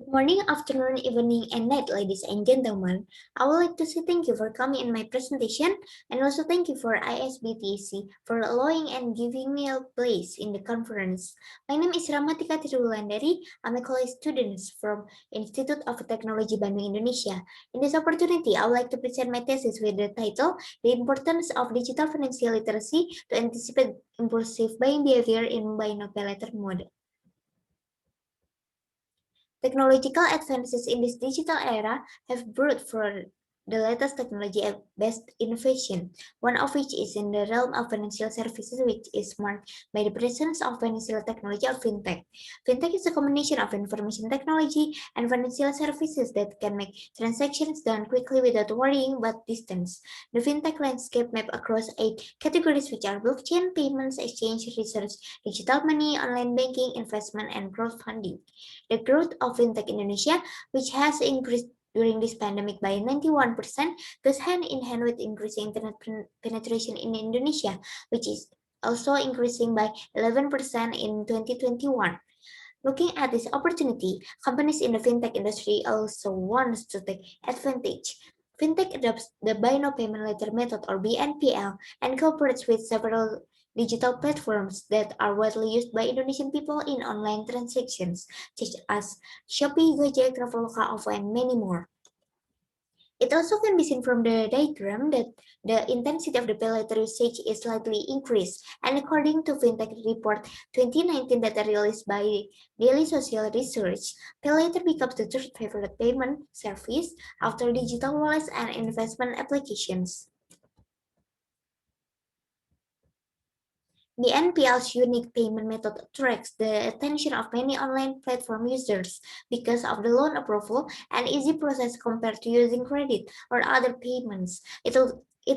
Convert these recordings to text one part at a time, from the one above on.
Morning, afternoon, evening, and night, ladies and gentlemen. I would like to say thank you for coming in my presentation and also thank you for ISBTC for allowing and giving me a place in the conference. My name is Ramatika Tirulandari. I'm a college student from Institute of Technology Bandung, Indonesia. In this opportunity, I would like to present my thesis with the title The Importance of Digital Financial Literacy to Anticipate Impulsive Buying Behavior in Buy Now Pay Later Mode. Technological advances in this digital era have brought forward the latest technology-based innovation, one of which is in the realm of financial services, which is marked by the presence of financial technology or fintech. Fintech is a combination of information technology and financial services that can make transactions done quickly without worrying about distance. The fintech landscape map across 8 categories, which are blockchain, payments, exchange, research, digital money, online banking, investment, and crowdfunding. The growth of fintech Indonesia, which has increased during this pandemic by 91%, goes hand in hand with increasing internet penetration in Indonesia, which is also increasing by 11% in 2021. Looking at this opportunity, companies in the fintech industry also want to take advantage. Fintech adopts the Buy Now Payment Later method or BNPL and cooperates with several digital platforms that are widely used by Indonesian people in online transactions, such as Shopee, Gojek, Traveloka, OVO, and many more. It also can be seen from the diagram that the intensity of the pay later usage is slightly increased, and according to FinTech Report 2019 data released by Daily Social Research, pay later becomes the third favorite payment service after digital wallets and investment applications. The NPL's unique payment method attracts the attention of many online platform users because of the loan approval and easy process compared to using credit or other payments. It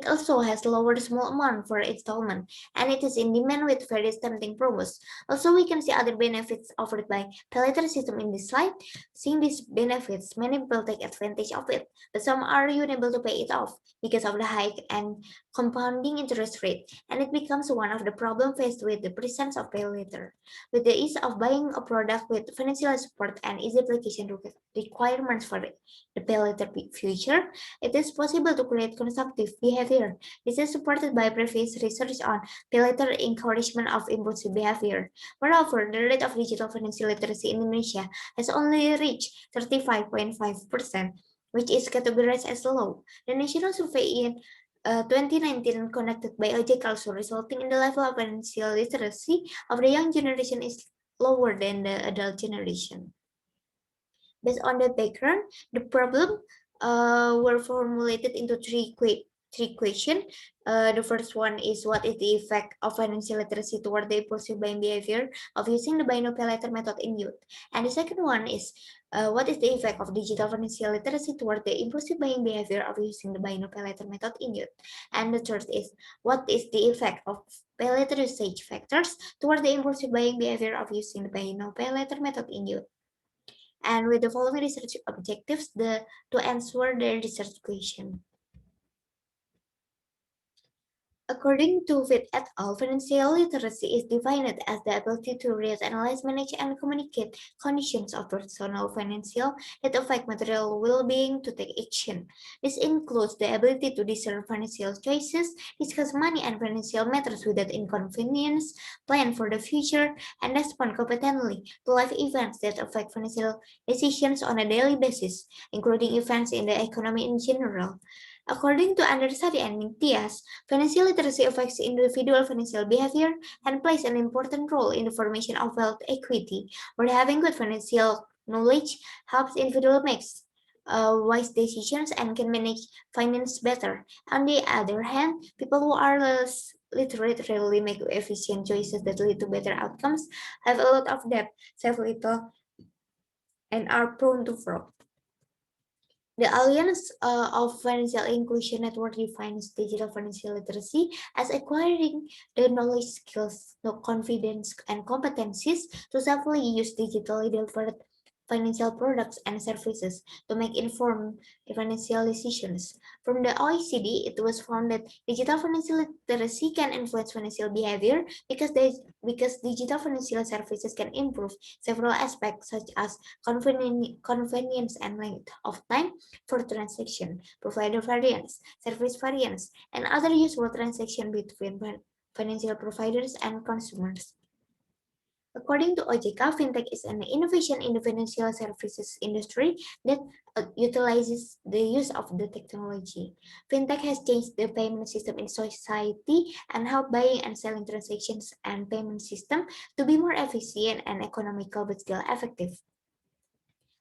also has lower small amount for installment and it is in demand with very tempting promos. Also, we can see other benefits offered by pay later system in this slide. Seeing these benefits, many people take advantage of it, but some are unable to pay it off because of the high and compounding interest rate, and it becomes one of the problems faced with the presence of pay later. With the ease of buying a product with financial support and easy application requirements for the pay later future, it is possible to create consumptive behavior. This is supported by previous research on pay later encouragement of impulsive behavior. Moreover, the rate of digital financial literacy in Indonesia has only reached 35.5%, which is categorized as low. The national survey in 2019 conducted by OJK also resulting in the level of financial literacy of the young generation is lower than the adult generation. Based on the background, the problem were formulated into three questions. The first one is what is the effect of financial literacy toward the impulsive buying behavior of using the buy now pay later method in youth? And the second one is what is the effect of digital financial literacy toward the impulsive buying behavior of using the buy now pay later method in youth? And the third is what is the effect of pay later usage factors toward the impulsive buying behavior of using the buy now pay later method in youth? And with the following research objectives to answer the research question. According to Witt et al., financial literacy is defined as the ability to read, analyze, manage, and communicate conditions of personal financial that affect material well-being to take action. This includes the ability to discern financial choices, discuss money and financial matters without inconvenience, plan for the future, and respond competently to life events that affect financial decisions on a daily basis, including events in the economy in general. According to Understudy and Nikias, financial literacy affects individual financial behavior and plays an important role in the formation of wealth equity, where having good financial knowledge helps individuals make wise decisions and can manage finance better. On the other hand, people who are less literate rarely make efficient choices that lead to better outcomes, have a lot of debt, save little, and are prone to fraud. The Alliance of Financial Inclusion Network defines digital financial literacy as acquiring the knowledge, skills, confidence, and competencies to safely use digitally delivered financial products and services to make informed financial decisions. From the OECD, it was found that digital financial literacy can influence financial behavior because digital financial services can improve several aspects such as convenience and length of time for transaction, provider variance, service variance, and other useful transaction between financial providers and consumers. According to OJK, fintech is an innovation in the financial services industry that utilizes the use of the technology. Fintech has changed the payment system in society and helped buying and selling transactions and payment system to be more efficient and economical but still effective.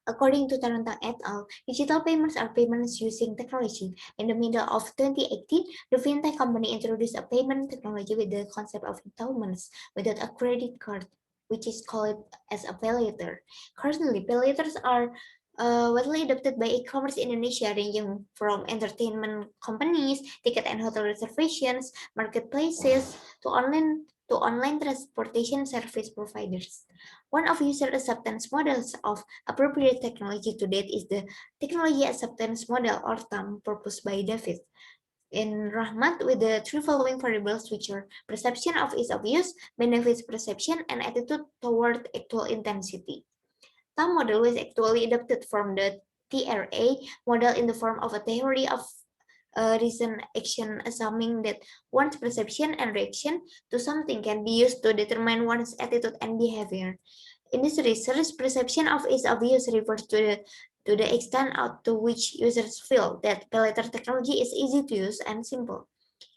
According to Tarantang et al., digital payments are payments using technology. In the middle of 2018, the fintech company introduced a payment technology with the concept of installments without a credit card, which is called as a pay later. Currently, pay laters are widely adopted by e-commerce in Indonesia, ranging from entertainment companies, ticket and hotel reservations, marketplaces, to online transportation service providers. One of user acceptance models of appropriate technology to date is the Technology Acceptance Model, or TAM, proposed by David in Rahmat with the three following variables, which are perception of ease of use, benefits perception, and attitude toward actual intensity. TAM model was actually adapted from the TRA model in the form of a theory of reason action, assuming that one's perception and reaction to something can be used to determine one's attitude and behavior. In this research, perception of ease of use refers to the extent to which users feel that pay later technology is easy to use and simple.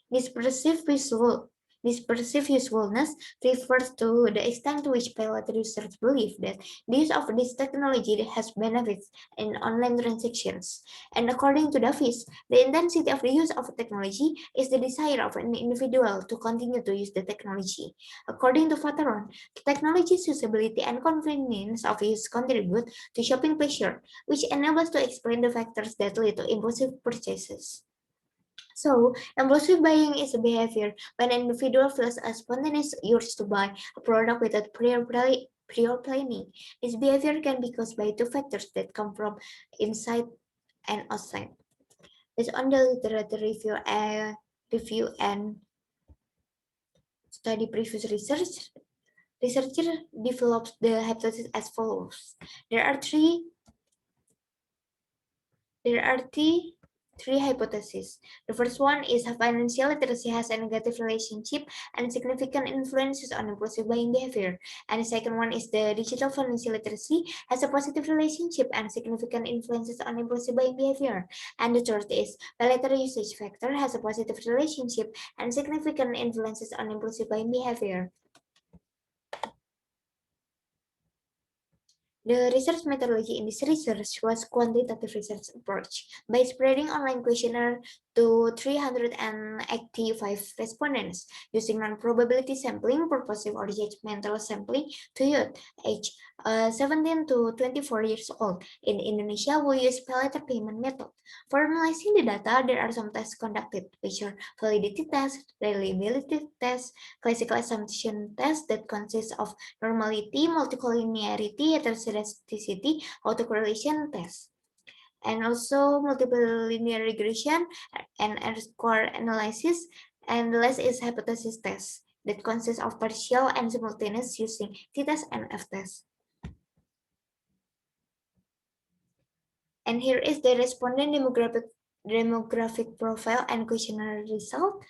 This perceived visual this perceived usefulness refers to the extent to which pay later users believe that the use of this technology has benefits in online transactions. And according to Davis, the intensity of the use of technology is the desire of an individual to continue to use the technology. According to Vatteron, technology's usability and convenience of use contribute to shopping pleasure, which enables to explain the factors that lead to impulsive purchases. So, impulsive buying is a behavior when an individual feels a spontaneous urge to buy a product without prior planning. This behavior can be caused by two factors that come from inside and outside. Based on the literature review and study previous research, researcher develops the hypothesis as follows. There are three hypotheses. The first one is financial literacy has a negative relationship and significant influences on impulsive buying behavior. And the second one is the digital financial literacy has a positive relationship and significant influences on impulsive buying behavior. And the third is pay later usage factor has a positive relationship and significant influences on impulsive buying behavior. The research methodology in this research was quantitative research approach by spreading online questionnaire to 385 respondents using non-probability sampling, purposive or judgmental sampling to youth age 17 to 24 years old. In Indonesia, we use pay later payment method. For analyzing the data, there are some tests conducted, which are validity tests, reliability tests, classical assumption tests that consist of normality, multicollinearity, heteroscedasticity, autocorrelation test, and also multiple linear regression and R-square analysis, and the last is hypothesis test that consists of partial and simultaneous using t-test and f-test. And here is the respondent demographic profile and questionnaire result.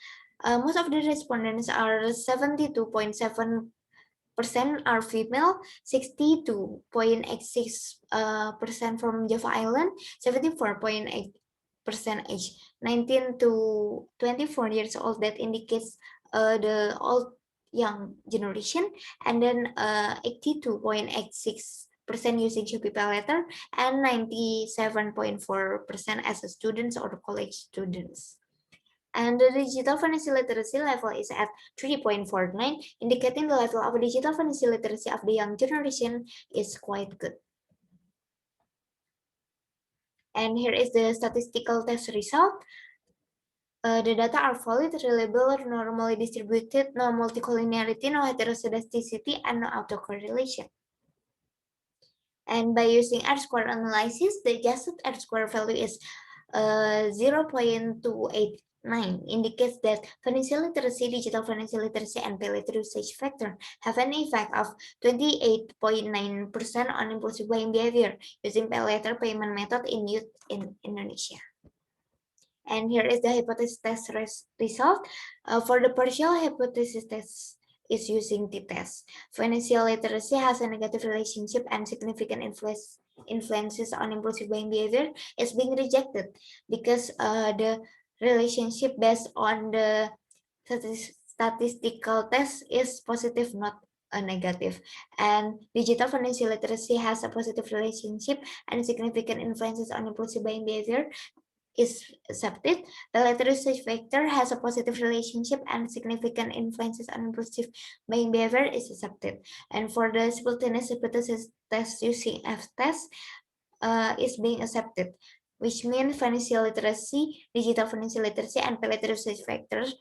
Most of the respondents are 72.7% are female, 62.86% from Java Island, 74.8% age 19 to 24 years old. That indicates the old young generation, and then 82.86% using Shopee Pay Later, and 97.4% as a students or college students. And the digital financial literacy level is at 3.49, indicating the level of digital financial literacy of the young generation is quite good. And here is the statistical test result. The data are valid, reliable, normally distributed, no multicollinearity, no heteroscedasticity, and no autocorrelation. And by using R-square analysis, the adjusted R-square value is 0.289, indicates that financial literacy, digital financial literacy, and pay later usage factor have an effect of 28.9% on impulsive buying behavior using pay later payment method in youth in Indonesia. And here is the hypothesis test result. For the partial hypothesis test is using t-test. Financial literacy has a negative relationship and significant influences on impulsive buying behavior is being rejected because the relationship based on the statistical test is positive, not a negative. And digital financial literacy has a positive relationship and significant influences on impulsive buying behavior is accepted. The latter usage factor has a positive relationship and significant influences on impulsive buying behavior is accepted. And for the simultaneous hypothesis test using F-test is being accepted, which means financial literacy, digital financial literacy, and latter usage factors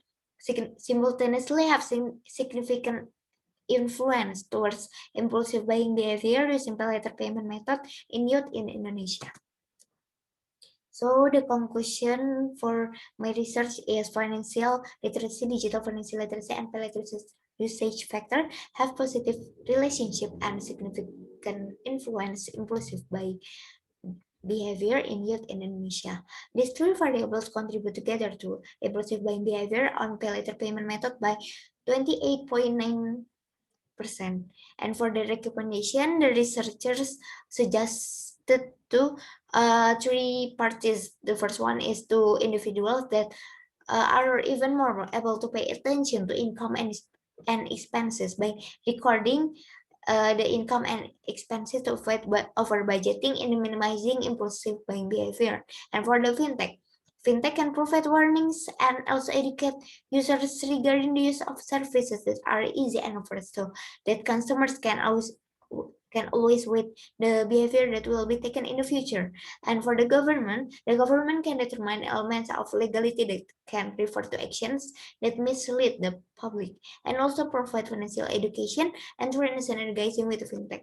simultaneously have significant influence towards impulsive buying behavior using pay later payment method in youth in Indonesia. So the conclusion for my research is financial literacy, digital financial literacy, and pay later usage factor have positive relationship and significant influence impulsive buying behavior in youth in Indonesia. These three variables contribute together to impulsive buying behavior on pay later payment method by 28.9%. And for the recommendation, the researchers suggested to three parties. The first one is to individuals that are even more able to pay attention to income and expenses by recording the income and expenses to avoid over budgeting and minimizing impulsive buying behavior. And for the fintech can provide warnings and also educate users regarding the use of services that are easy and offered so that customers can always with the behavior that will be taken in the future. And for the government can determine elements of legality that can refer to actions that mislead the public and also provide financial education and train standardizing with fintech.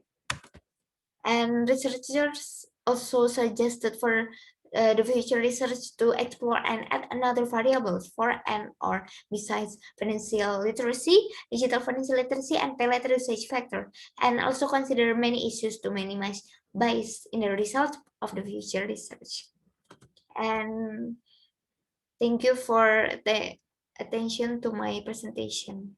And researchers also suggested for the future research to explore and add another variables for and or besides financial literacy, digital financial literacy, and pay later usage factor, and also consider many issues to minimize bias in the result of the future research. And thank you for the attention to my presentation.